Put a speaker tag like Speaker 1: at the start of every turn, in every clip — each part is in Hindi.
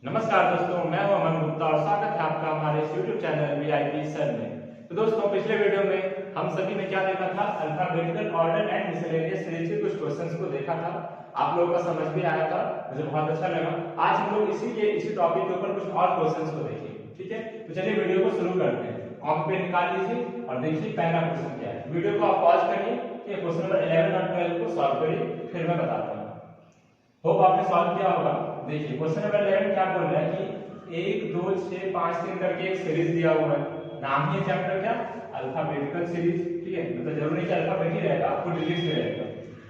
Speaker 1: नमस्कार दोस्तों, मैं हूं अमन गुप्ता और स्वागत है आपका हमारे इस YouTube चैनल VIP सर में। तो दोस्तों, पिछले वीडियो में हम सभी ने क्या देखा था? Alphabetical order and miscellaneous series के कुछ क्वेश्चंस को देखा था। आप लोगों का समझ भी आया था, मुझे बहुत अच्छा लगा। आज हम लोग इसी टॉपिक के ऊपर कुछ और क्वेश्चंस को देखेंगे, ठीक है? तो चलिए वीडियो को शुरू करते हैं। कॉपी पे निकाल लीजिए और देखिए पहला क्वेश्चन क्या है। वीडियो को आप पॉज करिए, क्वेश्चन नंबर 11 और 12 को सॉल्व करिए, फिर मैं बताता हूँ। होप आपने सॉल्व किया होगा। देखिए क्वेश्चन नंबर 11 क्या बोल रहा है कि 1 2 6 5 3 करके एक सीरीज दिया हुआ है। नाम ही चैप्टर क्या? अल्फाबेटिकल सीरीज, ठीक है? मतलब जरूरी नहीं कि अल्फाबेट ही रहेगा, आपको डिजिट्स भी रहेगा।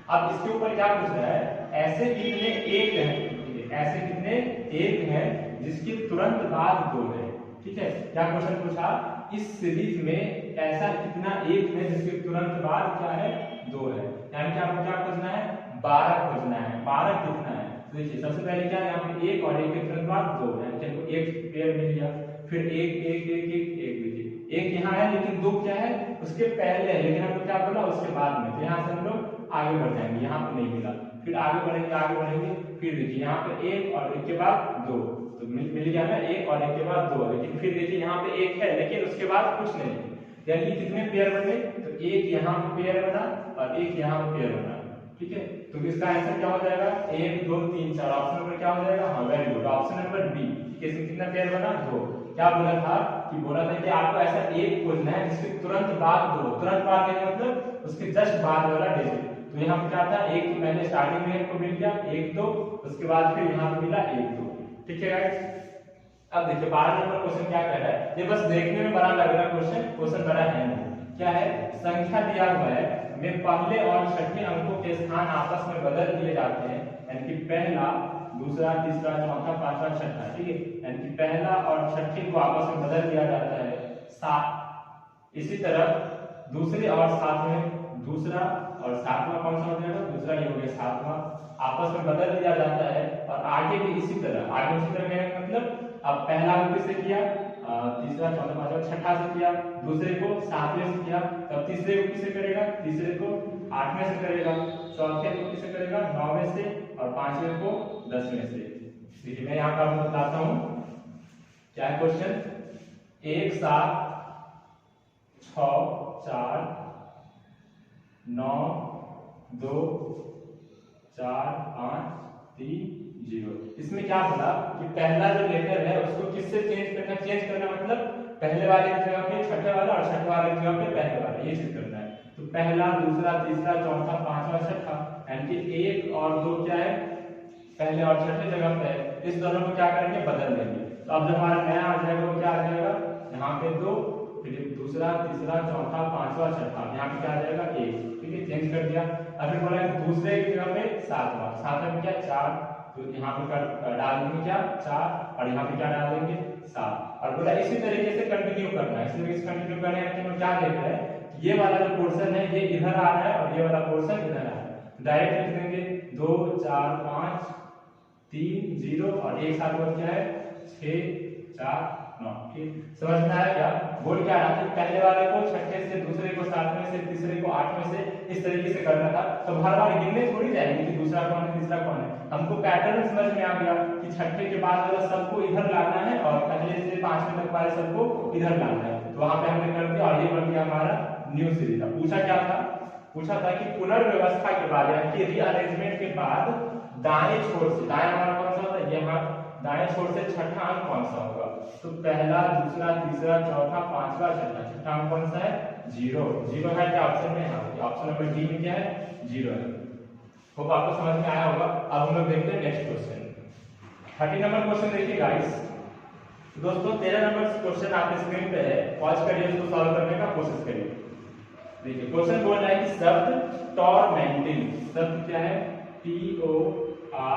Speaker 1: अब इसके ऊपर क्या पूछ रहा है? ऐसे कितने एक हैं, ठीक है? ऐसे कितने एक हैं जिसके तुरंत बाद दो है, ठीक है? क्या क्वेश्चन पूछा? इस सीरीज में ऐसा कितना एक है जिसके तुरंत बाद क्या है? दो है। यानी कि आपको क्या खोजना है? 12 खोजना है। 12 कितना है? तो देखिए सबसे पहले क्या है, यहाँ पे एक और एक के तुरंत बाद दो, यानी कि हमको एक पेयर मिल गया। फिर एक एक एक एक एक देखिए एक यहाँ है लेकिन दो क्या है उसके पहले है, लेकिन हमको क्या बोला उसके बाद में। तो यहाँ से हम लोग आगे बढ़ जाएंगे, यहाँ पे नहीं मिला, फिर आगे बढ़ेंगे। फिर देखिए यहाँ पे एक और एक के बाद दो, तो मिल गया ना एक और एक के बाद दो। लेकिन फिर देखिए यहाँ पे एक है लेकिन उसके बाद कुछ नहीं, यानी कितने पेयर बने? तो एक यहाँ पे पेयर बना और एक यहाँ पे पेयर बना, ठीक है? तो इसका आंसर क्या हो जाएगा? 1 2 3 4। ऑप्शन नंबर क्या हो जाएगा? हाँ, very good, option number B. इसमें कितना पेयर बना? दो। क्या बोला था कि आपको ऐसा एक खोजना है जिसके तुरंत बाद दो। तुरंत बाद का मतलब उसके जस्ट बाद वाला डिजिट। तो यहाँ पे क्या था? एक तो पहले स्टार्टिंग में को मिल गया 1 2, उसके बाद फिर यहाँ पे मिला 1 2, ठीक है गाइस? अब देखिए 12 नंबर क्वेश्चन क्या कह रहा है? ये बस देखने में बड़ा लग रहा है, क्वेश्चन बड़ा है नहीं। क्या है? संख्या दिया हुआ है में पहले और छठे अंकों के स्थान आपस में बदल दिए जाते हैं, यानी कि पहला दूसरा तीसरा चौथा पांचवा छठा, ठीक है? यानी कि पहला और छठे को आपस में बदल दिया जाता है। सात इसी तरह दूसरे और सातवें, दूसरा और सातवां कौन सा हो जाएगा? दूसरा, ये हो गया सातवां, आपस में बदल दिया जाता है। और आगे भी इसी तरह, आगे उसी तरह कहने का मतलब अब पहला को किससे किया? तीसरा चौथा पांचवा छठा से किया, दूसरे को सातवें से किया, तब तीसरे को किससे करेगा? तीसरे को आठवें से करेगा, चौथे को किससे करेगा? नौवें से, और पांचवें को 10वें से। देखिए मैं यहाँ पर आपको बताता हूँ क्या है क्वेश्चन। 1 7 6 4 9 2 4 5 3 0। इसमें क्या बोला कि पहला जो लेटर है उसको किससे चेंज करना? चेंज करना मतलब पहले वाले की जगह पे छठे वाला और छठे वाले की जगह पे पहले वाला, ये चीज करना है। तो पहला दूसरा तीसरा चौथा पांचवा छठा, यानी कि एक और दो क्या है? पहले और छठे जगह पे है। इस दोनों को क्या करेंगे? बदल देंगे। तो अब जब हमारा नया आ जाएगा वो क्या आ जाएगा? यहाँ पे दो, फिर दूसरा तीसरा चौथा पांचवा छठा, यहाँ पे क्या आ जाएगा? एक, ठीक है? चेंज कर दिया। अब फिर बोला दूसरे की जगह पे सातवां, सातवें में क्या? 4, तो यहाँ पे डाल देंगे क्या? 4, और यहाँ पे क्या डाल देंगे? 7। और बोला इसी तरीके से कंटिन्यू करना है। इसलिए कंटिन्यू करने में क्या देख रहा है? ये वाला जो पोर्शन है ये इधर आ रहा है और ये वाला पोर्शन इधर आ रहा है। डायरेक्ट लिख देंगे 2 4 5 3 0 और एक साथ वर्ड क्या है? 6 4 9, ठीक? समझ में आया क्या? बोल क्या रहा था? पहले वाले को छठे से, दूसरे को सातवें से, तीसरे को आठवें से, इस तरीके से करना था। तो हर बार गिनने थोड़ी जाएंगे कि दूसरा कौन है तीसरा कौन है। हमको पैटर्न समझ में आ गया कि छठे के बाद वाला सबको इधर लाना है और पहले से पांचवें तक वाले सबको इधर लाना है। तो वहां पे हमने कर दिया और ये बन गया हमारा न्यू सीरीज। पूछा क्या था? पूछा था कि पुनर्व्यवस्था के बाद यानी कि रीअरेंजमेंट के बाद दाएं छोर से, दाएं हमारा कौन सा होता है? ये हमारा दाएं छोर से छठा अंक कौन सा होगा? तो पहला दूसरा तीसरा चौथा पांचवा छठा, छठा अंक कौन सा है? 0। 0 है क्या ऑप्शन में? हाँ, ऑप्शन नंबर डी में क्या है? 0 है। होप आपको समझ में आया होगा। अब हम लोग देखते हैं नेक्स्ट क्वेश्चन। 30 नंबर क्वेश्चन देखिए गाइस। दोस्तों 13 नंबर क्वेश्चन आपके स्क्रीन पे है, पॉज करिए, उसको सॉल्व करने का कोशिश करिए। देखिए क्वेश्चन बोल रहा है कि शब्द टॉर्मेंटिंग, शब्द क्या है? TORMENTIL।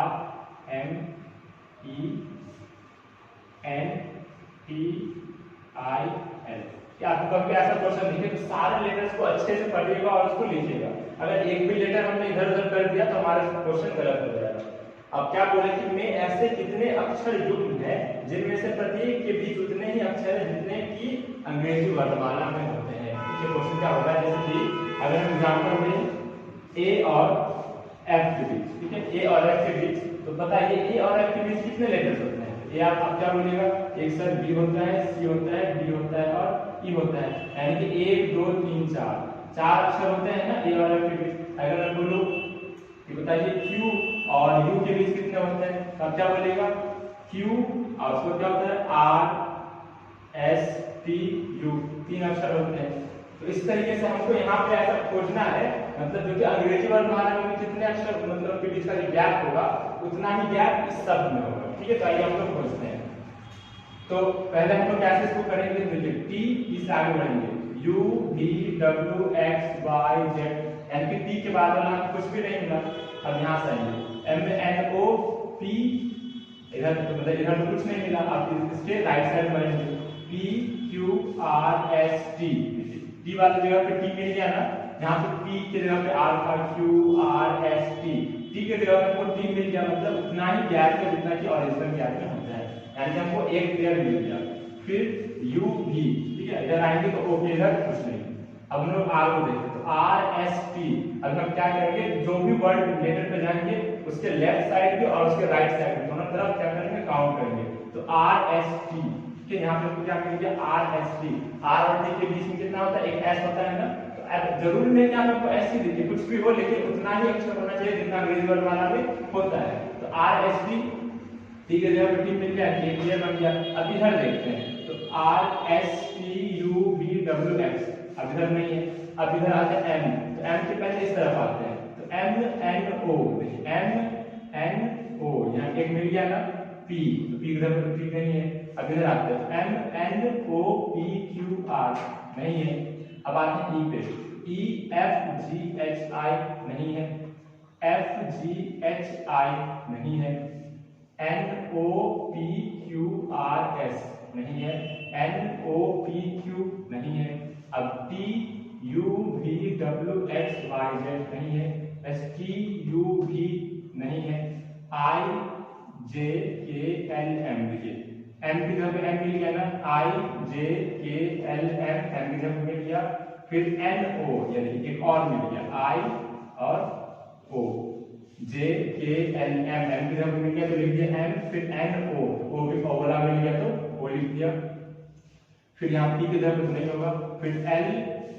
Speaker 1: क्या आपको कभी ऐसा क्वेश्चन दिखे तो सारे लेटर्स को अच्छे से पढ़िएगा और उसको लिखिएगा। अगर एक भी लेटर हमने इधर उधर कर दिया तो हमारा क्वेश्चन गलत हो जाएगा। अब क्या बोले कि में ऐसे कितने अक्षर युग्म हैं जिनमें से प्रत्येक के बीच उतने ही अक्षर हैं जितने कि अंग्रेजी वर्णमाला में होते हैं। ये क्वेश्चन क्या होगा? जैसे कि अगर हम एग्जांपल दें ए और एफ के बीच, ठीक है? ए और एफ के बीच, तो बताइए ए और एफ के बीच कितने लेटर्स होते हैं? ये आप क्या बोलिएगा, एक सर बी होता है, सी होता है, डी होता है और ई होता है, यानी कि 1 2 3 4 अक्षर होते हैं ना ए और एफ के बीच। अगर मैं बोलूं कि बताइए क्यू और यू के बीच कितने होते हैं, तो आप क्या बोलिएगा क्यू और उसको क्या होता है आर एस टी यू, 3 अक्षर होते हैं। तो इस तरीके से हमको यहाँ पे ऐसा खोजना है, मतलब जो कि अंग्रेजी वर्णमाला में जितने अक्षर मतलब के बीच का जो गैप होगा उतना ही गैप इस शब्द में होगा। ठीक है, तो आइए हम लोग खोजते हैं। तो पहले हम लोग कैसे इसको करेंगे, देखिए टी इससे आगे बढ़ेंगे, U V W X Y Z, यानी कि टी के बाद वाला कुछ भी नहीं मिला। अब यहाँ से आएंगे एम एन ओ पी, इधर तो मतलब इधर तो कुछ नहीं मिला। अब इसके राइट साइड बढ़ेंगे P Q R S T, T वाली जगह पे टी मिल गया ना, यहाँ पे पी के जगह पे आर था, Q R S T, T के जगह पे हमको टी मिल गया, मतलब उतना ही गैप है जितना कि ओरिजिनल गैप में होता है, यानी कि हमको एक पेयर मिल गया। फिर यू भी, ठीक है, इधर आएंगे तो ओ के इधर कुछ नहीं। अब हम लोग आर को देखते तो आर एस टी, अब हम क्या करेंगे जो भी वर्ड लेटर पे जाएंगे उसके लेफ्ट साइड पे और उसके राइट साइड पे दोनों तरफ क्या करेंगे काउंट करेंगे। तो आर एस टी, यहाँ पे क्या करेंगे आर एस टी, आर और टी के बीच में कितना होता है, एक एस होता है ना, तो जरूरी नहीं कि आपको एस ही दिखे, कुछ भी हो लेकिन उतना ही अक्षर होना चाहिए जितना अंग्रेजी वर्णमाला में होता है। तो आर एस टी, टी के जगह पे टी मिल गया, एक ये बन गया। अब इधर देखते हैं तो are S T U V W x, अब इधर नहीं है। अब इधर आते हैं एम, तो एम के पहले इस तरफ आते हैं तो M N O, M N O, यहाँ एक मिल गया ना पी, तो पी इधर तो पी नहीं है। अब इधर आते हैं M N O P Q R, नहीं है। अब आते हैं ई पे, E F G H I, नहीं है। एफ जी एच आई, नहीं है। N O P Q R S, नहीं है। एन ओ पी क्यू, नहीं है। अब T U V W X Y Z, नहीं है। एस टी यू वी, नहीं है। आई जे के एल एम, देखिए एम की जगह पे एम मिल गया ना, आई जे के एल एम, एम की जगह मिल गया। फिर एन ओ, यानी एक और मिल गया आई और ओ, जे के एल एम, एम की जगह मिल गया तो लिख दिया एम, फिर एन ओ, ओ भी ओ वाला मिल गया तो ओ लिख दिया। फिर यहाँ पी की जगह पे नहीं होगा, फिर L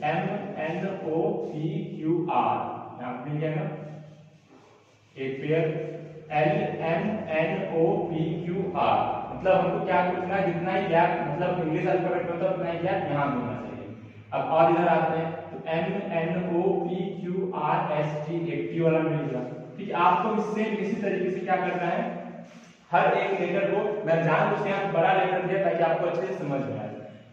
Speaker 1: M N O P Q R, यहाँ मिल गया ना एक pair, L M N O P Q R, मतलब हमको क्या करना है जितना ही गैप मतलब इंग्लिश अल्फाबेट में होता है उतना ही गैप यहाँ होना चाहिए। अब और इधर आते हैं तो M N O P Q R S T, एक टी वाला मिल गया। ठीक है, आपको इससे इसी तरीके से क्या करना है, हर एक लेटर को मैं जानबूझ के यहाँ बड़ा लेटर दिया ताकि आपको अच्छे से समझ में आए।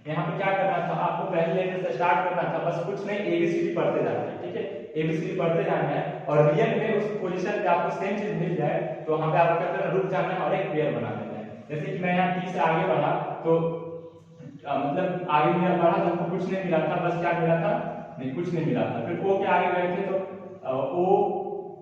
Speaker 1: यहाँ पे क्या करना था, आपको पहले लेटर से स्टार्ट करना था, बस कुछ नहीं एबीसीडी पढ़ते जाना है। ठीक है, एबीसीडी पढ़ते जाना है और रियल में उस पोजीशन पे आपको सेम चीज मिल जाए तो वहां पे आपको क्या करना, रुक जाना है और एक पेयर बना देना है। जैसे कि मैं यहाँ टी से आगे बढ़ा तो मतलब आगे मेरा बढ़ा तो हमको कुछ नहीं मिला था, बस क्या मिला था, नहीं कुछ नहीं मिला था। फिर ओ के आगे गए थे तो O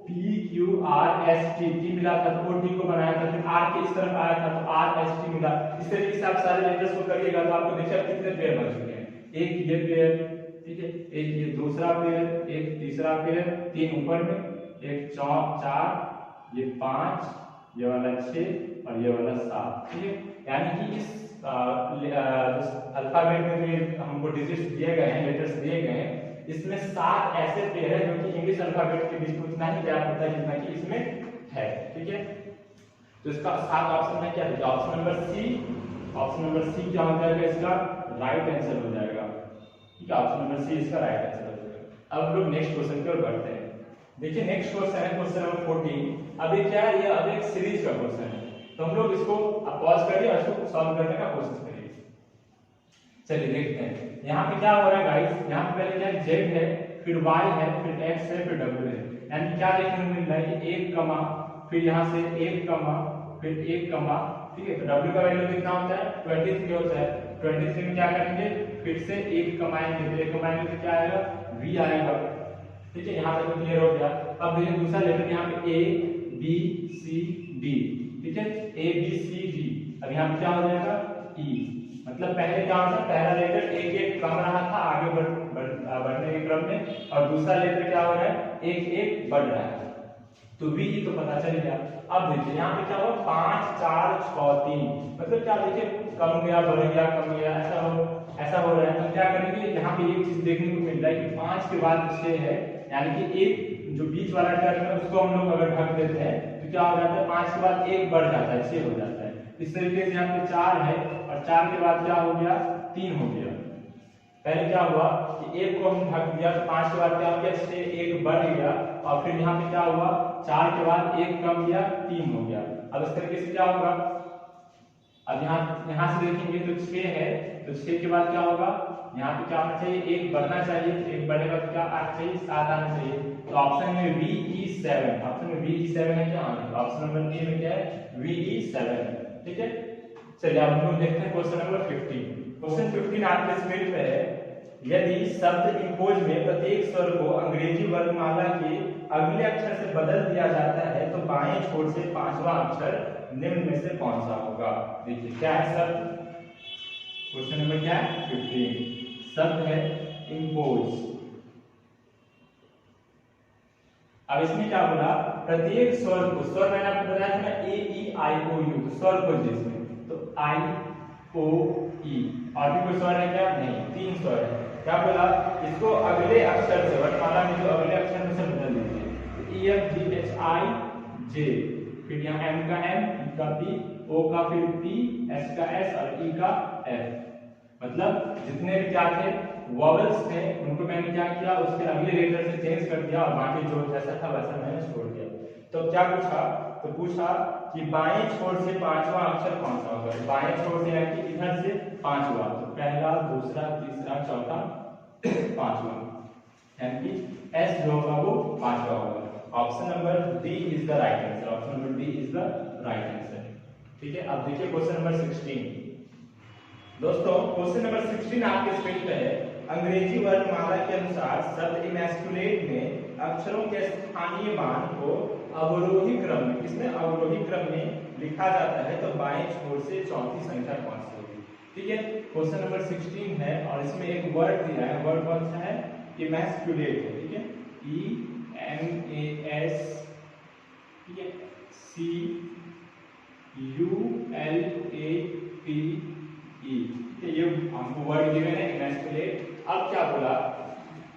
Speaker 1: P Q R S T, T मिला था तो ओ टी को बनाया था। फिर आर के इस तरफ आया था तो आर एस टी मिला। इस तरीके से आप सारे लेटर्स को करिएगा तो आपको देखिए कितने पेयर बन चुके हैं, एक ये पेयर, ठीक है, एक ये दूसरा पेयर, एक तीसरा पेयर, 3 ऊपर में, एक 4, ये 5, ये वाला 6 और ये वाला 7। ठीक है, यानी कि इस अल्फाबेट में जो हमको डिजिट्स दिए गए हैं, लेटर्स दिए गए हैं, इसमें 7 ऐसे पेयर है जो कि इंग्लिश अल्फाबेट के बीच में उतना ही गैप होता है जितना कि इसमें है। ठीक है, तो इसका 7 ऑप्शन है क्या, option number C, option number C क्या हो जाएगा, इसका राइट आंसर हो जाएगा। ठीक है, ऑप्शन नंबर सी इसका राइट आंसर हो जाएगा। अब लोग नेक्स्ट क्वेश्चन की ओर बढ़ते हैं। देखिए नेक्स्ट क्वेश्चन है क्वेश्चन नंबर 14। अब ये क्या है, ये अब एक सीरीज का क्वेश्चन है, तो हम लोग इसको पॉज करिए और इसको सॉल्व करने का कोशिश करिए। चलिए देखते हैं यहाँ पे क्या हो रहा है गाइस, यहाँ पे पहले क्या है, जेड है, फिर वाई है, फिर एक्स है, फिर डब्ल्यू है। यानी क्या देखने को मिल रहा है कि 1 कमा, फिर यहाँ से 1 कमा, फिर 1 कमा। ठीक है, तो डब्ल्यू का वैल्यू कितना होता है, 23 होता है। 23 में क्या करेंगे, फिर से 1 कमाएंगे, तो 1 कमाएंगे तो क्या आएगा, v आएगा। ठीक है, यहाँ तक क्लियर हो गया। अब देखिए दूसरा लेटर यहाँ पे a b c d। ठीक है, a b c d, अब यहाँ पे क्या हो जाएगा, e, मतलब पहले क्या होता है, पहला लेटर एक कम रहा था आगे बढ़ने के क्रम में, और दूसरा लेटर क्या हो रहा है, एक बढ़ रहा है। तो वी तो पता चल गया। अब देखिए यहाँ पे क्या हुआ, 5 4 6 3, मतलब क्या देखिए कम गया बढ़ गया कम गया ऐसा हो रहा है। तो क्या करेंगे, यहाँ पे एक चीज देखने को मिल रहा है कि 5 के बाद 6 है, यानी कि एक जो बीच वाला टर्म है उसको हम लोग अगर ढक देते हैं तो क्या हो जाता है, 5 के बाद एक बढ़ जाता है 6 हो जाता है। इस तरीके से यहाँ पे 4 है और 4 के बाद क्या हो गया, 3 हो गया। पहले क्या हुआ कि एक को हम ढक दिया तो 5 के बाद क्या हो गया, 6 एक बढ़ गया और फिर यहाँ पे क्या हुआ, 4 के बाद एक कम गया 3 हो गया। अब इस तरीके से क्या होगा, अब यहाँ से देखेंगे तो 6 है तो 6 के बाद क्या होगा, यहाँ पे क्या आना चाहिए, एक बढ़ना चाहिए, एक बढ़ेगा तो क्या आना चाहिए, 7 आना चाहिए। तो ऑप्शन में VE7, ऑप्शन में VE7 है क्या, ऑप्शन नंबर ए में क्या है, VE7। ठीक है, चलिए अब हम लोग देखते हैं क्वेश्चन नंबर 15। क्वेश्चन 15 आपके स्क्रीन पे है, यदि शब्द इंपोज में प्रत्येक स्वर को अंग्रेजी वर्णमाला के अगले अक्षर से बदल दिया जाता है तो बाएं छोर से पांचवा अक्षर निम्न में से कौन सा होगा। देखिए क्या है शब्द, क्वेश्चन नंबर क्या है 15, शब्द है इंपोज। अब इसमें क्या बोला, प्रत्येक स्वर को, स्वर मैंने आपको बताया था ना A E I O U, तो स्वर को जिसमें तो I O E, और भी कोई स्वर है क्या, नहीं, 3 स्वर है। क्या बोला, इसको अगले अक्षर से, वर्णमाला में जो अगले अक्षर में से बदल दीजिए। E F G H I J, फिर यहाँ M का M, E का P, O का फिर P, S का S और E का F। मतलब जितने भी क्या थे वॉवेल्स थे उनको मैंने क्या किया, उसके अगले लेटर से चेंज कर दिया और बाकी जो जैसा था वैसा मैंने छोड़ दिया। तो क्या पूछा, तो पूछा कि बाएं छोर से पांचवा अक्षर कौन सा होगा। बाएं छोर से यानी कि इधर से पांचवा, तो पहला दूसरा तीसरा चौथा पांचवा, यानी कि एस जो होगा वो पांचवा होगा। Option number D is the right answer, option number D is the right answer. ठीक है, अब देखिए क्वेश्चन नंबर 16। दोस्तों क्वेश्चन नंबर 16 आपके स्क्रीन पे है, अंग्रेजी वर्णमाला के अनुसार शब्द इमैस्कुलेट में अक्षरों के स्थानीय मान को अवरोही क्रम में, किसमें अवरोही क्रम में लिखा जाता है तो बाएं छोर से चौथी संख्या कौन सी होगी। ठीक है, क्वेश्चन नंबर 16 है और इसमें एक वर्ड दिया है, वर्ड कौन सा है, इमैस्कुलेट है। ठीक है, EMAS, ठीक है, CULATE, ये हमको वर्ड गिवन है इमैस्कुलेट। अब क्या बोला,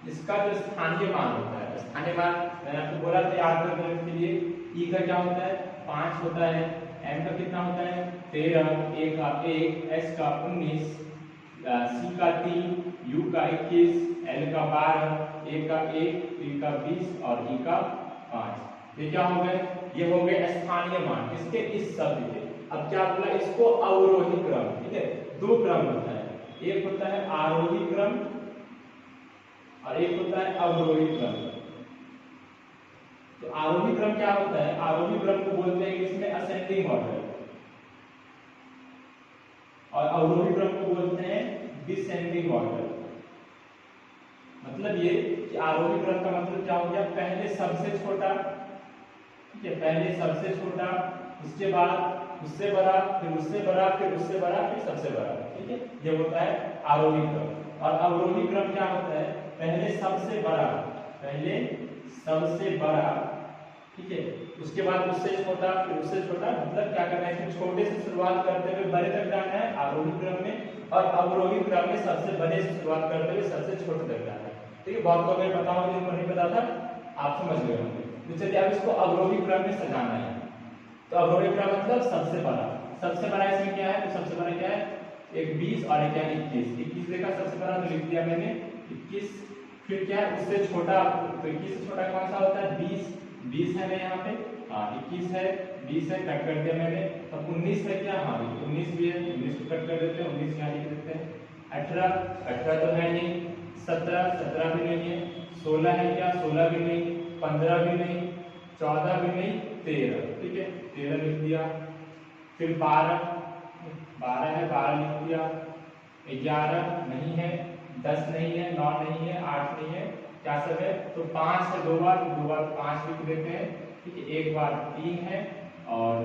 Speaker 1: इसका जो स्थानीय मान होता है, स्थानीय मान मैंने आपको बोला था याद करने के लिए, E का क्या होता है 5 होता है, M का कितना होता है 13, A का 1, S का 19, C का 3, U का 21, L का 12, A का 1, T का 20 और E का 5। ये क्या हो गए, ये हो गए स्थानीय मान किसके, इस शब्द के। अब क्या बोला, इसको अवरोही क्रम, ठीक है, 2 क्रम होता है, एक होता है आरोही क्रम और एक होता है अवरोही क्रम। तो आरोही क्रम क्या होता है, आरोही क्रम को बोलते हैं इसमें असेंडिंग ऑर्डर, और अवरोही क्रम को बोलते हैं डिसेंडिंग ऑर्डर। मतलब ये कि आरोही क्रम का मतलब क्या हो गया, पहले सबसे छोटा, ठीक है, पहले सबसे छोटा, उसके बाद उससे बड़ा, फिर उससे बड़ा, फिर उससे बड़ा, फिर सबसे बड़ा। ठीक है, ये होता है आरोही क्रम। और अवरोही क्रम क्या होता है, पहले सबसे बड़ा, पहले सबसे बड़ा, ठीक है, उसके बाद उससे छोटा, फिर उससे छोटा। मतलब क्या करना है, इसमें छोटे से शुरुआत करते हुए बड़े तक जाना है आरोही क्रम में, और अवरोही क्रम में सबसे बड़े से शुरुआत करते हुए सबसे छोटे तक जाना है। ठीक है, बहुत को मैं पता होगा, जिनको नहीं पता था आप समझ गए होंगे। तो चलिए अब इसको अवरोही क्रम में सजाना है। तो अवरोही क्रम मतलब सबसे बड़ा, सबसे बड़ा इसमें क्या है, तो सबसे बड़ा क्या है, एक 20 और एक क्या 21। 21 देखा सबसे बड़ा तो लिख दिया मैंने 21। फिर क्या है उससे छोटा, तो 21 से छोटा कौन सा होता है 20, 20 है ना यहाँ पे, हाँ 21 है, 20 है, कट कर दिया मैंने। अब 19 है क्या, हाँ 19 भी है, 19 को कट कर देते हैं, 19 यहाँ लिख देते हैं। 18, 18 तो है नहीं, 17, 17 भी नहीं है, 16 है क्या, 16 भी नहीं, 15 भी नहीं, 14 भी नहीं, 13, ठीक है 13 लिख दिया। फिर 12, 12 है, 12 लिख दिया। 11 नहीं है, 10 नहीं है, 9 नहीं है, 8 नहीं है, क्या सब है, तो 5 है, 2 बार, 2 बार 5 लिख देते हैं। ठीक है, एक बार 3 है और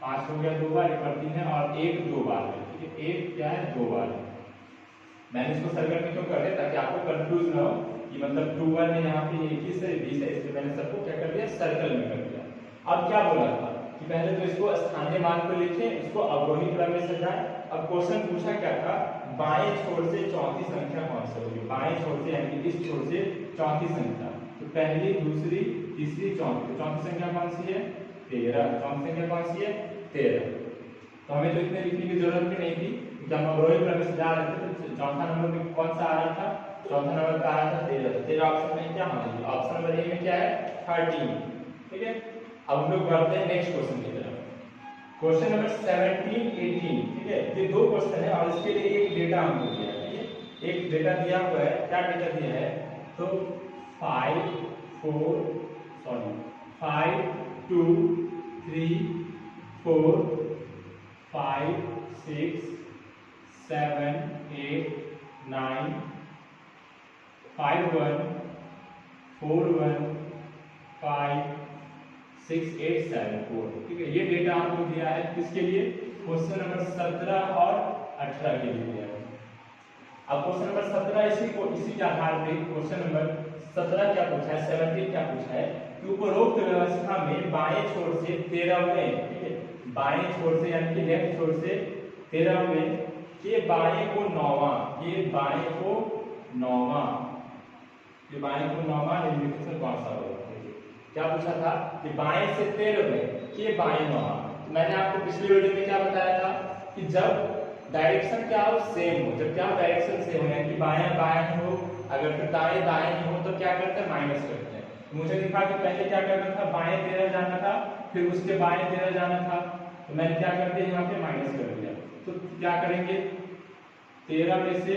Speaker 1: 5 हो गया 2 बार, एक बार 3 है और 1 2 बार है। ठीक है, 1 क्या है 2 बार है। मैंने इसको सर्कल में क्यों कर दिया, ताकि आपको कंफ्यूज ना हो, कि मतलब 2 1 है, यहाँ पे 21 है 20 है, इसलिए मैंने सबको क्या कर दिया सर्कल में कर दिया। अब क्या बोला था कि पहले तो इसको स्थानीय मान को लिखें, इसको अवरोही क्रम में सजाएं। अब क्वेश्चन पूछा क्या था, बाएं छोर से चौथी संख्या कौन सी होगी, बाएं छोर से यानी कि इस छोर से चौथी संख्या, तो पहली दूसरी तीसरी चौथी, तो चौथी संख्या कौन सी है 13, चौथी संख्या कौन सी है 13। तो हमें तो इतने लिखने की जरूरत भी नहीं थी क्योंकि हम अवरोही क्रम में सजा रहे थे। तो चौथा नंबर में कौन सा आ रहा था, चौथा नंबर का आ रहा था 13, 13 ऑप्शन में क्या होना चाहिए, ऑप्शन नंबर ए में क्या है 13। ठीक है, अब हम लोग बढ़ते हैं नेक्स्ट क्वेश्चन की तरफ। Question number 17 18। ठीक है, ये दो क्वेश्चन है और इसके लिए एक डेटा हमको दिया है। ठीक है, एक डेटा दिया हुआ है, क्या डेटा दिया है, तो 5 2 3 4 5 6 7 8 9 5 1 4 1 5 6 8 7 4। ठीक है, ये डेटा आपको दिया है किसके लिए, क्वेश्चन नंबर 17 और 18 के लिए दिया है। अब क्वेश्चन नंबर 17 इसी के आधार पे क्वेश्चन नंबर 17 क्या पूछा है, 17 क्या पूछा है कि उपरोक्त व्यवस्था में बाएं छोर से 13वें, ठीक है, बाएं छोर से यानी कि लेफ्ट छोर से 13वें के बाएं को 9वां, ये बाएं को 9वां, ये बाएं को 9वां निम्नलिखित कौन सा होगा। क्या पूछा था कि बाएं से 13वें के बाएं 9वां। तो मैंने आपको पिछले वीडियो में क्या बताया था कि जब डायरेक्शन क्या हो सेम हो, जब क्या डायरेक्शन सेम हो यानी कि बायां बायां ही हो, अगर फिर दाएं दाएं ही हो तो क्या करते हैं माइनस करते हैं। तो मुझे दिखा कि पहले क्या करना था, बाएं 13 जाना था, फिर उसके बाएं 13 जाना था, तो मैंने क्या कर दिया यहाँ पे माइनस कर दिया। तो क्या करेंगे, 13 में से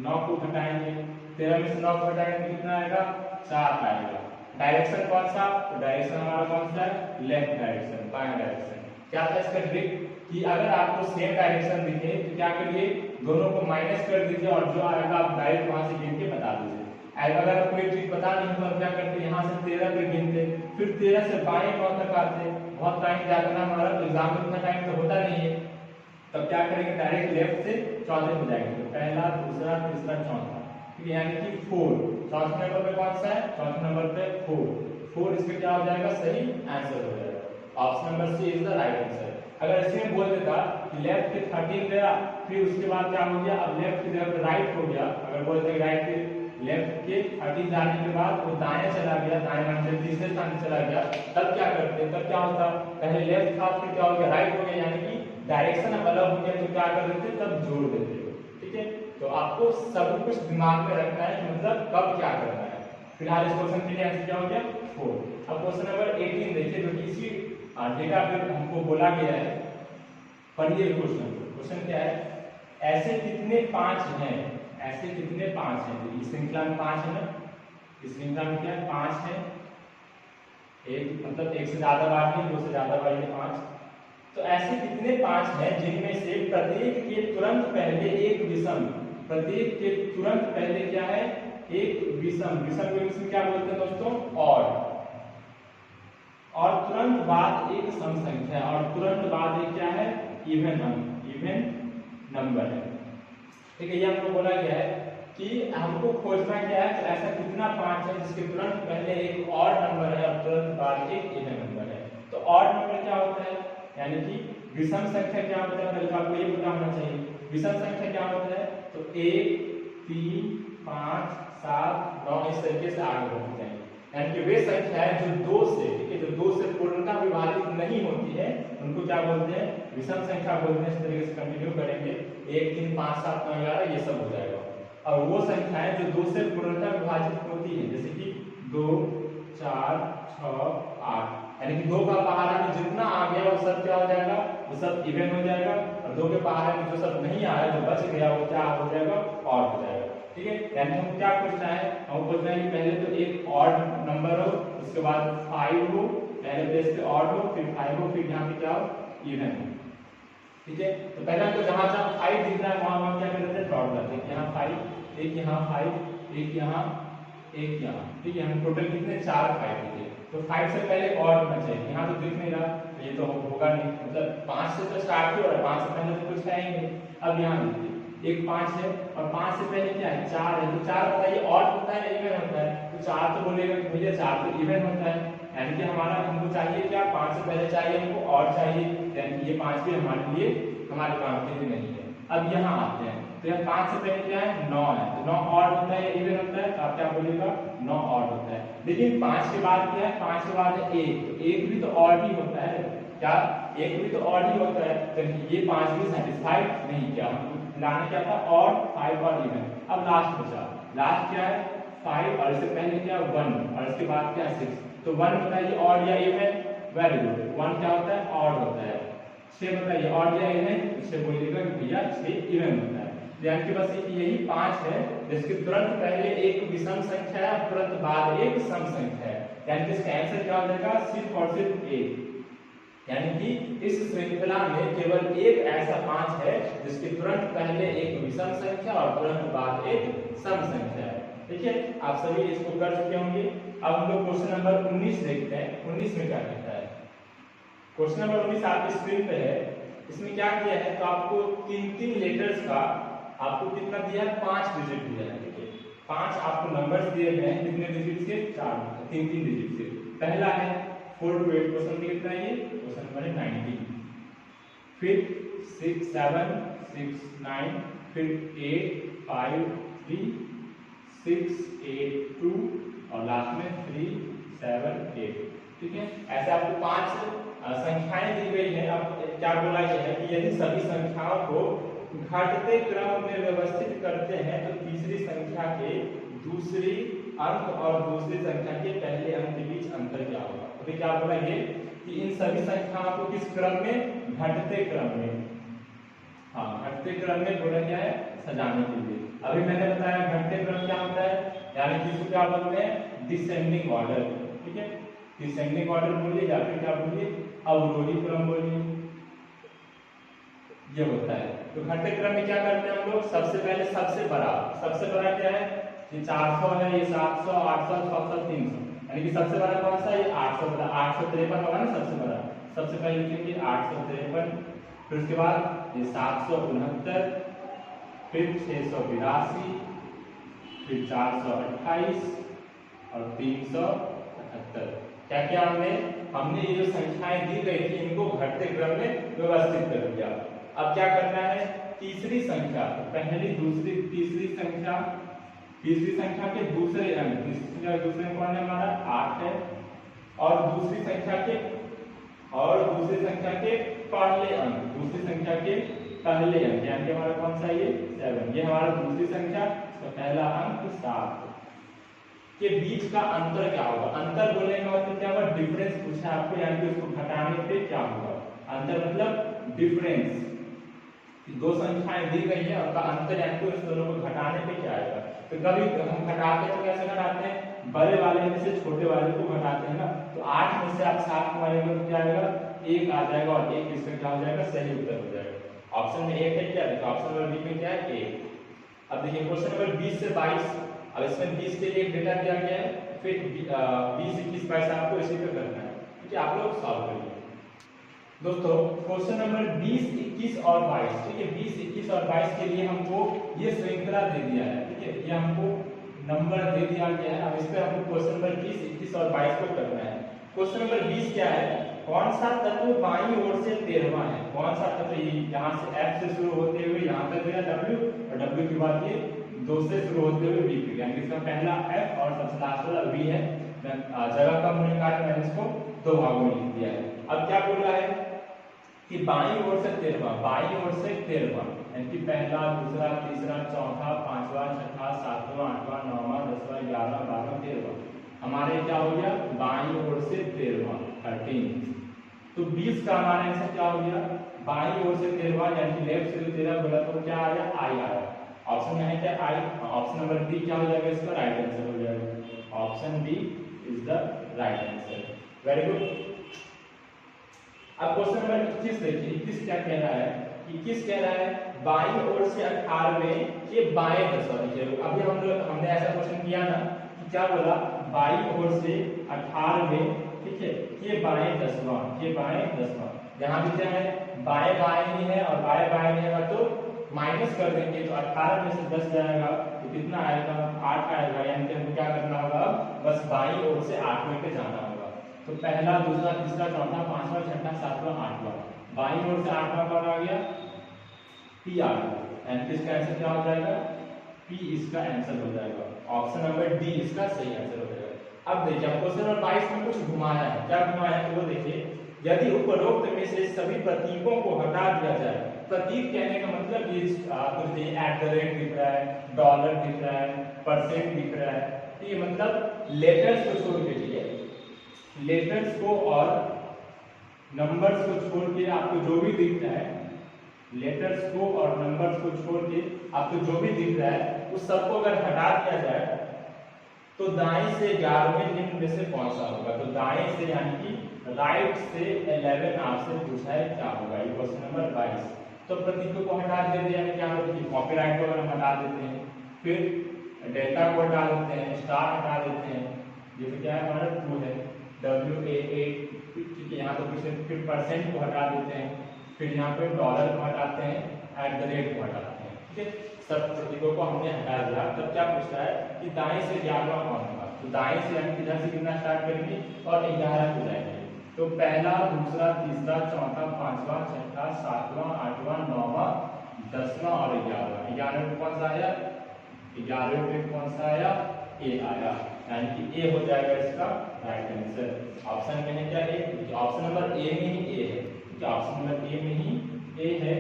Speaker 1: 9 को घटाएंगे, 13 में से 9 को घटाएंगे तो कितना आएगा 4 आएगा। डायरेक्शन कौन सा, तो डायरेक्शन हमारा कौन सा है लेफ्ट डायरेक्शन, बायां डायरेक्शन। क्या था इसका ट्रिक कि अगर आपको सेम डायरेक्शन दिखे तो क्या करिए, दोनों को माइनस कर दीजिए और जो आएगा आप डायरेक्ट वहां से गिन के बता दीजिए। अगर आपको ये ट्रिक पता नहीं तो क्या करते, यहाँ से 13 पे गिनते, फिर 13 से बाएं 9 तक आते, बहुत टाइम जाता हमारा, तो एग्जाम में इतना टाइम तो होता नहीं है। तब क्या करेंगे, डायरेक्ट लेफ्ट से चौथे पे जाएंगे, तो पहला दूसरा तीसरा चौथा, यानी कि 4। चौथे नंबर पे कौन सा है, चौथे नंबर पे 4 इसमें क्या हो जाएगा, सही आंसर हो जाएगा। Option number C is the right answer. अगर इसमें बोल देता कि लेफ्ट के 13 गया, फिर उसके बाद क्या हो गया, अब लेफ्ट की जगह राइट हो गया, अगर बोलते हैं राइट के लेफ्ट के 13 जाने के बाद वो दाएं चला गया, दाएं मान से तीसरे स्थान पे चला गया, तब क्या करते, तब क्या होता, पहले लेफ्ट था फिर क्या हो गया राइट हो गया, यानी कि डायरेक्शन अब अलग हो गया, तो क्या कर देते, तब जोड़ देते। ठीक है, तो आपको सब कुछ दिमाग में रखना है कि मतलब कब क्या करना है। फिलहाल इस क्वेश्चन के लिए आंसर क्या हो गया 4। अब क्वेश्चन नंबर 18 देखिए, जो कि इसी डेटा पे हमको बोला गया है, पढ़िए क्वेश्चन क्या है, ऐसे कितने 5 हैं, ऐसे कितने 5 हैं, तो इस श्रृंखला में 5 है ना, इस श्रृंखला में क्या है 5 है, एक मतलब एक से ज्यादा बार है, दो से ज्यादा बार है 5। तो ऐसे कितने 5 हैं जिनमें से प्रत्येक के तुरंत पहले एक विषम, प्रत्येक के तुरंत पहले क्या है एक विषम, विषम को इंग्लिश में क्या बोलते हैं दोस्तों, और तुरंत बाद एक सम संख्या, और तुरंत बाद एक क्या है इवन नंबर है। ठीक है, ये हमको बोला गया है कि हमको खोजना क्या है, तो ऐसा कितना 5 है जिसके तुरंत पहले एक ऑड नंबर है और तुरंत बाद एक इवन नंबर है। तो ऑड नंबर क्या होता है, यानी कि विषम संख्या क्या होता है, पहले आपको ये पता होना चाहिए। विषम संख्या क्या होता है, तो 1 3 5 7 9 इस तरीके से आगे बढ़ते हैं, यानी कि वे संख्याएं जो 2 से, ठीक है, जो 2 से पूर्णतः विभाजित नहीं होती है उनको क्या बोलते हैं, विषम संख्या बोलते हैं। इस तरीके से कंटिन्यू करेंगे, 1 3 5 7 9 11 ये सब हो जाएगा। और वो संख्याएं जो 2 से पूर्णतः विभाजित होती है, जैसे कि 2 4 6 8, यानी कि 2 का पहाड़ा में जितना आ गया वो सब क्या हो जाएगा, वो सब इवन हो जाएगा, और 2 के पहाड़े में जो सब नहीं आया, जो बच गया, वो क्या हो जाएगा, ऑड हो जाएगा। ठीक है, यानी हम क्या पूछना है, हम पूछना है कि पहले तो एक ऑड नंबर हो, उसके बाद 5 हो, पहले प्लेस पे ऑड हो, फिर 5 हो, फिर यहाँ पे क्या हो इवन हो। ठीक है, तो पहले हमको जहां जहां 5 दिख रहा है वहां क्या कर देते हैं, डॉट करते हैं, यहाँ 5, एक यहाँ 5, एक यहाँ, एक यहाँ। ठीक है, हम टोटल कितने 4 5 दिखे, तो 5 से पहले ऑड होना चाहिए, यहाँ तो दिख नहीं रहा, तो ये तो होगा नहीं, मतलब 5 से तो स्टार्ट ही हो रहा है, 5 से पहले तो कुछ है ही नहीं। अब यहाँ देखिए एक 5 है और 5 से पहले क्या है 4 है, तो 4 बताइए ऑड होता है या इवन होता है, तो 4 तो बोलेगा कि भैया 4 तो इवन होता है, यानी कि हमारा हमको चाहिए क्या 5 से पहले चाहिए हमको ऑड चाहिए, यानी कि ये 5 भी हमारे लिए हमारे काम के लिए नहीं है। अब यहाँ आते हैं तो यहाँ 5 से पहले क्या है 9 है, तो 9 ऑड होता है या इवन होता है, तो आप क्या बोलिएगा 9 ऑड होता है। लेकिन 5 के बाद क्या है 5 के बाद है 1, तो 1 भी तो ऑड ही होता है, क्या 1 भी तो ऑड ही होता है, तो ये 5 भी सेटिस्फाइड नहीं किया, हमको लाना क्या था ऑड 5 और इवन। अब लास्ट बचा, लास्ट क्या है 5 और इससे पहले क्या 1 और इसके बाद क्या 6, तो 1 बताइए ऑड या इवन, वेरी गुड 1 क्या होता है ऑड होता है। 6 बताइए ऑड या इवन, इससे बोलिएगा कि भैया 6 इवन होता है। यानी कि बस यही 5 है जिसके तुरंत पहले एक विषम संख्या है, तुरंत बाद एक सम संख्या है, यानी कि इसका आंसर क्या हो जाएगा सिर्फ और सिर्फ 1, यानी कि इस श्रृंखला में केवल एक ऐसा 5 है जिसके तुरंत पहले एक विषम संख्या और तुरंत बाद एक सम संख्या है। ठीक है, आप सभी इसको कर चुके होंगे। अब हम लोग क्वेश्चन नंबर 19 देखते हैं, 19 में क्या कहता है। क्वेश्चन नंबर 19 आपकी स्क्रीन पे है, इसमें क्या किया है तो आपको 3-3 लेटर्स का आपको कितना दिया है 5 डिजिट दिया है। ठीक है, 5 आपको नंबर्स दिए गए हैं, कितने डिजिट के 4, 3-3 डिजिट से। पहला है 4 to 8 क्वेश्चन कितना है ये क्वेश्चन नंबर 19, फिर 6 7 6 9, फिर 8 5 3 6 8 2 और लास्ट में 3 7 8। ठीक है, ऐसे आपको 5 संख्याएं दी गई है। अब क्या बोला गया है कि यदि सभी संख्याओं को घटते क्रम में व्यवस्थित करते हैं तो तीसरी संख्या के दूसरी अंक और दूसरी संख्या के पहले अंक के बीच अंतर क्या होगा। अभी क्या बोला ये कि इन सभी संख्याओं को किस क्रम में घटते क्रम में, हाँ घटते क्रम में बोला गया है सजाने के लिए। अभी मैंने बताया घटते क्रम क्या होता है, यानी कि इसको क्या बोलते हैं डिसेंडिंग ऑर्डर। ठीक है, डिसेंडिंग ऑर्डर बोलिए या फिर क्या बोलिए अवरोही क्रम बोलिए, ये होता है। तो घटते क्रम में क्या करते हैं हम लोग, सबसे पहले सबसे बड़ा क्या है, ये 400 है, ये 700 800 600 300, यानी कि सबसे बड़ा कौन सा है ये 853 होगा ना सबसे बड़ा। सबसे पहले लिखेंगे 853, फिर उसके बाद ये 769, फिर 682, फिर 428 और 378। क्या किया हमने ये जो संख्याएं दी गई थी इनको घटते क्रम में व्यवस्थित कर दिया। अब क्या करना है तीसरी संख्या, पहली दूसरी तीसरी संख्या के दूसरे अंक, तीसरी संख्या के दूसरे अंक कौन है हमारा 8 है, और दूसरी संख्या के पहले अंक, दूसरी संख्या के पहले अंक यानी कि हमारा कौन सा ये 7, ये हमारा दूसरी संख्या, इसका पहला अंक 7 के बीच का अंतर क्या होगा। अंतर बोलने का मतलब क्या होगा डिफरेंस पूछा आपको, यानी कि उसको घटाने पे क्या होगा। अंतर मतलब डिफरेंस, दो संख्याएं दी गई है उनका अंतर यानी कि उस दोनों को घटाने पे क्या आएगा। तो कभी हम घटाते हैं तो कैसे घटाते हैं, बड़े वाले में से छोटे वाले को घटाते हैं ना, तो 8 में से आप 7 घटाएंगे तो क्या आएगा 1 आ जाएगा और 1 इसका क्या हो जाएगा सही उत्तर हो जाएगा। ऑप्शन में 1 है क्या, देखो ऑप्शन नंबर बी में क्या है 1। अब देखिए क्वेश्चन नंबर 20 से 22, अब इसमें 20 के लिए एक डेटा दिया गया है, फिर 20 21 22 आपको इसी पे करना है। ठीक है, आप लोग सॉल्व करिए दोस्तों। क्वेश्चन नंबर 20 21 और 22, ठीक है 20 21 और 22 के लिए हमको ये श्रृंखला दे दिया है। ठीक है, ये हमको नंबर दे दिया गया है। अब इस पे हमको क्वेश्चन नंबर 20 21 और 22 को करना है। क्वेश्चन नंबर 20 क्या है, कौन सा तत्व बाईं ओर से 13वां है, कौन सा तत्व, यहाँ से F से शुरू होते हुए यहाँ तक गया W और W के बाद ये 2 से शुरू होते हुए B पे, यानी इसका पहला F और सबसे लास्ट वाला B है। जगह कम होने के कारण मैंने इसको 2 भागों में लिख दिया है। अब क्या बोल रहा है कि बाईं ओर से 13वां, बाईं ओर से 13वां यानी कि पहला दूसरा तीसरा चौथा पांचवा छठा सातवां आठवां नौवां 10वां 11वां 12वां 13वां, हमारे क्या हो गया बाईं ओर से 13वां 13। तो 20 का हमारा आंसर क्या हो गया बाईं ओर से 13वां, यानी कि लेफ्ट से 13 बोला तो क्या आ गया आई आया। ऑप्शन में है क्या आई, ऑप्शन नंबर बी क्या हो जाएगा इसका राइट आंसर हो जाएगा। Option B is the right answer, very good. अब क्वेश्चन नंबर 21 देखिए, 21 क्या कह रहा है, 21 कह रहा है बाईं ओर से 18वें के बाएं दसवां। देखिए अभी हमने ऐसा क्वेश्चन किया ना कि क्या बोला बाईं ओर से 18वें, ठीक है ये बाएं दसवां, ये बाएं दसवां। यहाँ भी क्या है बाएं बाएं ही है और बाएं बाएं रहेगा तो माइनस कर देंगे तो 18 में से 10 जाएगा तो कितना आएगा, 8 आएगा। यानी कि हमको क्या करना होगा, बस बाईं ओर से 8 लेके जाना होगा। तो पहला, दूसरा, तीसरा, चौथा, पांचवा, छठा, सातवां, आठवां, बाईं ओर से 8वां कौन आ गया, पी आ गया। यानी कि इसका आंसर क्या हो जाएगा, पी इसका आंसर हो जाएगा। ऑप्शन नंबर डी इसका सही आंसर हो जाएगा। अब देखिए क्वेश्चन नंबर 22 में कुछ घुमाया है, क्या घुमाया है तो वो देखिए, यदि उपरोक्त में से सभी प्रतीकों को हटा दिया जाए, प्रतीक कहने का मतलब ये एट द रेट दिख रहा है, डॉलर दिख रहा है, परसेंट दिख रहा है, तो ये मतलब लेटर्स को छोड़ के, ठीक है, लेटर्स को और नंबर्स को छोड़ के आपको जो भी दिख रहा है, लेटर्स को और नंबर्स को छोड़ के आपको जो भी दिख रहा है उस सबको अगर हटा दिया जाए तो दाएं से 11वें निम्न में से कौन सा होगा। तो दाएं से यानी कि राइट से 11 आपसे पूछा है क्या होगा, ये क्वेश्चन नंबर 22। तो प्रतीकों को हटा देते हैं, क्या होता है, कॉपीराइट को अगर हम हटा देते हैं, फिर डेल्टा को हटा देते हैं, स्टार हटा देते हैं, जैसे क्या है हमारा ट्रू है, WAA, ठीक है, यहाँ तो फिर परसेंट को हटा देते हैं, फिर यहाँ पे डॉलर को हटाते हैं, एट द रेट को हटाते हैं, ठीक है, सब प्रतीकों को हमने हटा दिया। तब क्या पूछता है कि दाएं से 11वां कौन होगा। तो दाएं से यानी इधर से कितना स्टार्ट करेंगे और 11 को जाएंगे। तो पहला, दूसरा, तीसरा, चौथा, पांचवा, छठा, सातवां, आठवां, 9वां, 10वां और 11वां। 11वें में कौन सा आया, 11वें में कौन सा आया, ए आया, यानी कि ए हो जाएगा इसका राइट आंसर। ऑप्शन में है क्या, ए, ऑप्शन नंबर ए में ही ए है, ऑप्शन नंबर ए में ही ए है।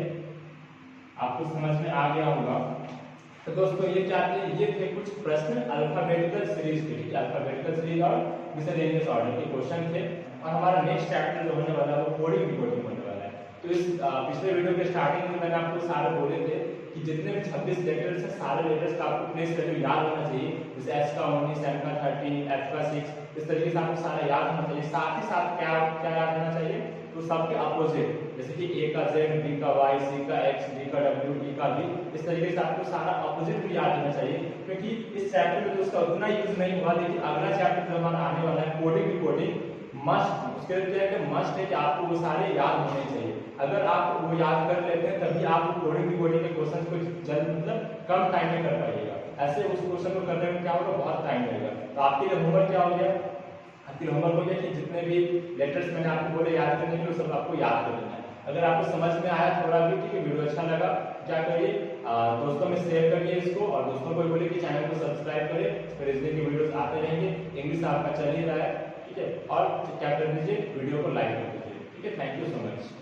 Speaker 1: आपको समझ में आ गया होगा। तो दोस्तों ये क्या थे, ये थे कुछ प्रश्न अल्फाबेटिकल सीरीज के, ठीक है, अल्फाबेटिकल सीरीज और मिसलेनियस ऑर्डर के क्वेश्चन थे। और हमारा नेक्स्ट चैप्टर जो होने वाला है वो कोडिंग रिपोर्टिंग होने वाला है। तो इस पिछले वीडियो के स्टार्टिंग में मैंने आपको सारे बोले थे कि जितने भी 26 लेटर्स हैं सारे लेटर्स का आपको प्लेस वैल्यू याद होना चाहिए, जैसे एस का 19, एम का 13, एफ का 6, इस तरीके से आपको सारा याद होना चाहिए। साथ ही साथ क्या क्या याद होना चाहिए, तो सबके अपोजिट, जैसे कि ए का जेड, बी का वाई, सी का एक्स, डी का डब्ल्यू, ई का बी, इस तरीके से आपको सारा अपोजिट भी याद होना चाहिए। क्योंकि इस चैप्टर में तो उसका उतना यूज नहीं हुआ, लेकिन अगला चैप्टर जो हमारा आने वाला है कोडिंग रिपोर्टिंग, मस्ट, उसके लिए क्या है कि मस्ट है कि आपको वो सारे याद होने चाहिए। अगर आप वो याद कर लेते हैं तभी आप कोडिंग रिपोर्टिंग के क्वेश्चन को जल्द मतलब कम टाइम में कर पाइएगा। ऐसे उस क्वेश्चन को करने में क्या होगा, बहुत टाइम लगेगा। तो आपके लिए होमवर्क क्या हो गया, आपके होमवर्क हो गया कि जितने भी लेटर्स मैंने आपको बोले याद करने के लिए सब आपको याद कर लेना है। अगर आपको समझ में आया थोड़ा भी, ठीक है, वीडियो अच्छा लगा, क्या करिए दोस्तों में शेयर करिए इसको, और दोस्तों को बोलिए कि चैनल को सब्सक्राइब करें, फिर इस दिन की वीडियोस आते रहेंगे। इंग्लिश आपका चल ही रहा है, ठीक है, और क्या कर दीजिए, वीडियो को लाइक कर दीजिए, ठीक है। Thank you so much.